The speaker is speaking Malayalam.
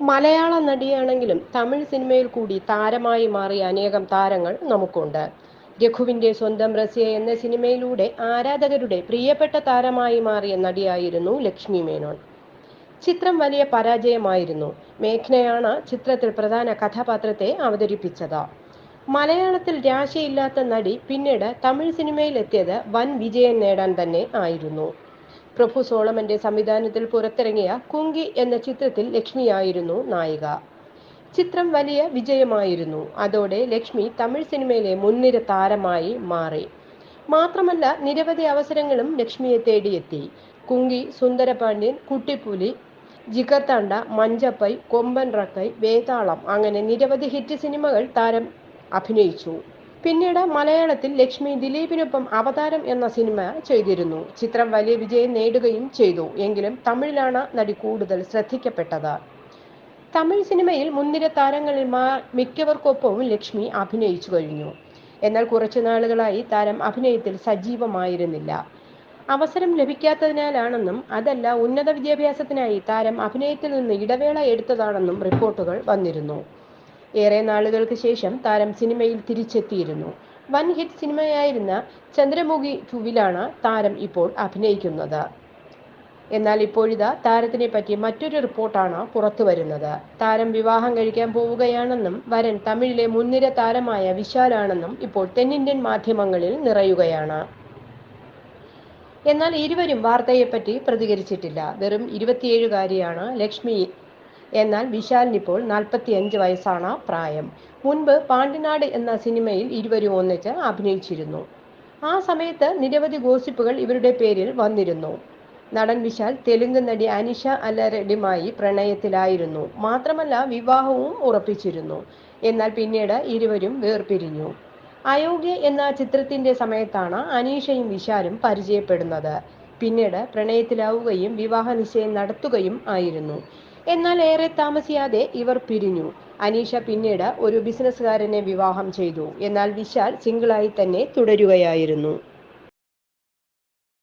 മലയാള നടിയാണെങ്കിലും തമിഴ് സിനിമയിൽ കൂടി താരമായി മാറിയ അനേകം താരങ്ങൾ നമുക്കുണ്ട്. രഘുവിന്റെ സ്വന്തം റസിയ എന്ന സിനിമയിലൂടെ ആരാധകരുടെ പ്രിയപ്പെട്ട താരമായി മാറിയ നടിയായിരുന്നു ലക്ഷ്മി മേനോൻ. ചിത്രം വലിയ പരാജയമായിരുന്നു. മേഘ്നയാണ് ചിത്രത്തിൽ പ്രധാന കഥാപാത്രത്തെ അവതരിപ്പിച്ചത്. മലയാളത്തിൽ രാശിയില്ലാത്ത നടി പിന്നീട് തമിഴ് സിനിമയിൽ എത്തിയത് വൻ വിജയം നേടാൻ തന്നെ ആയിരുന്നു. പ്രഭു സോളമന്റെ സംവിധാനത്തിൽ പുറത്തിറങ്ങിയ കുങ്കി എന്ന ചിത്രത്തിൽ ലക്ഷ്മിയായിരുന്നു നായിക. ചിത്രം വലിയ വിജയമായിരുന്നു. അതോടെ ലക്ഷ്മി തമിഴ് സിനിമയിലെ മുൻനിര താരമായി മാറി. മാത്രമല്ല നിരവധി അവസരങ്ങളും ലക്ഷ്മിയെ തേടിയെത്തി. കുങ്കി, സുന്ദരപാണ്ഡ്യൻ, കുട്ടിപ്പുലി, ജിഗർതണ്ട, മഞ്ചപ്പൈ, കൊമ്പൻ റക്കൈ, വേതാളം അങ്ങനെ നിരവധി ഹിറ്റ് സിനിമകൾ താരം അഭിനയിച്ചു. പിന്നീട് മലയാളത്തിൽ ലക്ഷ്മി ദിലീപിനൊപ്പം അവതാരം എന്ന സിനിമ ചെയ്തിരുന്നു. ചിത്രം വലിയ വിജയം നേടുകയും ചെയ്തു. എങ്കിലും തമിഴിലാണ് നടി കൂടുതൽ ശ്രദ്ധിക്കപ്പെട്ടത്. തമിഴ് സിനിമയിൽ മുൻനിര താരങ്ങളിൽ മിക്കവർക്കൊപ്പവും ലക്ഷ്മി അഭിനയിച്ചു കഴിഞ്ഞു. എന്നാൽ കുറച്ചു നാളുകളായി താരം അഭിനയത്തിൽ സജീവമായിരുന്നില്ല. അവസരം ലഭിക്കാത്തതിനാലാണെന്നും അതല്ല ഉന്നത വിദ്യാഭ്യാസത്തിനായി താരം അഭിനയത്തിൽ നിന്ന് ഇടവേള എടുത്തതാണെന്നും റിപ്പോർട്ടുകൾ വന്നിരുന്നു. ഏറെ നാളുകൾക്ക് ശേഷം താരം സിനിമയിൽ തിരിച്ചെത്തിയിരുന്നു. വൻ ഹിറ്റ് സിനിമയായിരുന്ന ചന്ദ്രമുഖി 2-ലാണ് താരം ഇപ്പോൾ അഭിനയിക്കുന്നത്. എന്നാൽ ഇപ്പോഴിതാ താരത്തിനെ പറ്റി മറ്റൊരു റിപ്പോർട്ടാണ് പുറത്തു വരുന്നത്. താരം വിവാഹം കഴിക്കാൻ പോവുകയാണെന്നും വരൻ തമിഴിലെ മുൻനിര താരമായ വിശാലാണെന്നും ഇപ്പോൾ തെന്നിന്ത്യൻ മാധ്യമങ്ങളിൽ നിറയുകയാണ്. എന്നാൽ ഇരുവരും വാർത്തയെപ്പറ്റി പ്രതികരിച്ചിട്ടില്ല. വെറും 27കാരിയാണ് ലക്ഷ്മി. എന്നാൽ വിശാലിനിപ്പോൾ 45 വയസ്സാണ് പ്രായം. മുൻപ് പാണ്ടിനാട് എന്ന സിനിമയിൽ ഇരുവരും ഒന്നിച്ച് അഭിനയിച്ചിരുന്നു. ആ സമയത്ത് നിരവധി ഗോസിപ്പുകൾ ഇവരുടെ പേരിൽ വന്നിരുന്നു. നടൻ വിശാൽ തെലുങ്ക് നടി അനിഷ അല്ലരഡിയുമായി പ്രണയത്തിലായിരുന്നു. മാത്രമല്ല വിവാഹവും ഉറപ്പിച്ചിരുന്നു. എന്നാൽ പിന്നീട് ഇരുവരും വേർപിരിഞ്ഞു. അയോഗ്യ എന്ന ചിത്രത്തിന്റെ സമയത്താണ് അനീഷയും വിശാലും പരിചയപ്പെടുന്നത്. പിന്നീട് പ്രണയത്തിലാവുകയും വിവാഹ നിശ്ചയം നടത്തുകയും ആയിരുന്നു. എന്നാൽ ഏറെ താമസിയാതെ ഇവർ പിരിഞ്ഞു. അനീഷ പിന്നീട് ഒരു ബിസിനസ്സുകാരനെ വിവാഹം ചെയ്തു. എന്നാൽ വിശാൽ സിംഗിളായി തന്നെ തുടരുകയായിരുന്നു.